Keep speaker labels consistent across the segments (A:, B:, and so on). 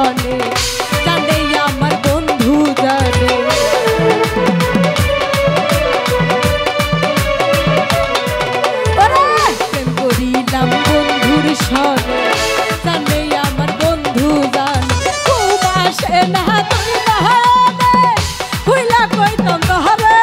A: শনে জানে আমার বন্ধু জানে প্রেম করিলাম বন্ধুর শনে জানে আমার বন্ধু জানে খুব আসে না তুই না হইলা কইতাম তাহলে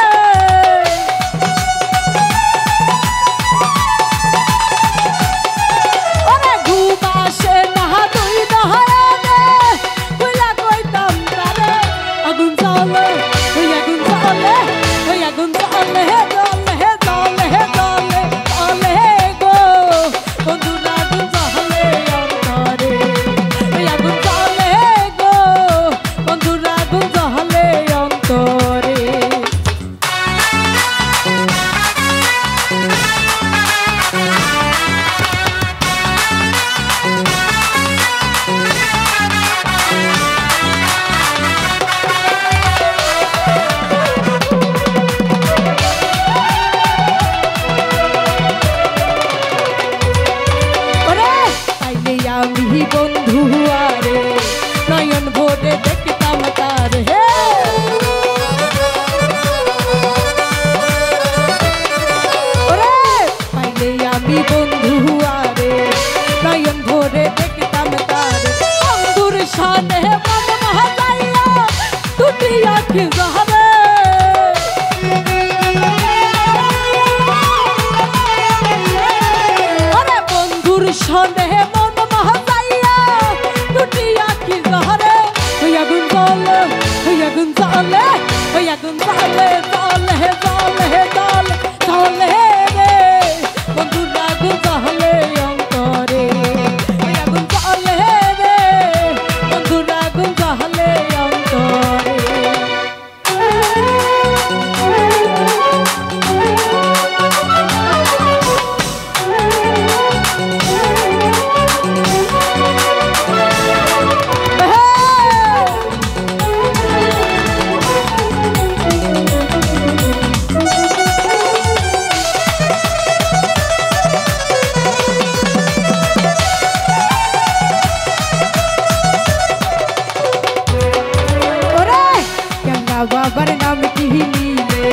A: আমি বন্ধু আরে নয়ন ভরে দেখতাম তার হে ওরে পাইলে আমি বন্ধু আরে নয়ন ভরে দেখতাম তার বন্ধুর সাথে মন মহাজাইয়া দুটি আঁখি জহরে ওরে বন্ধুর সাথে বাবার নাম কি নিলে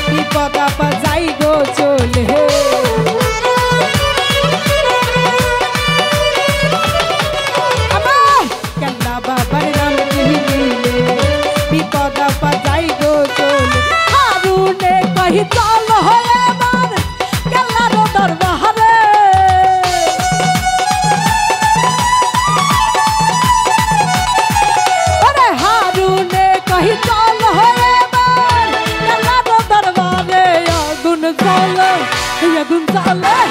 A: বিপদ আপদ যাই গো চলে আমার কেল্লা বাবার নাম কি নিলে বিপদ আপদ যাই গো চলে হারুনে কহি চল হয়ে আমার কেল্লার দরবারে আরে হারুনে কহি চল আগুন জ্বালা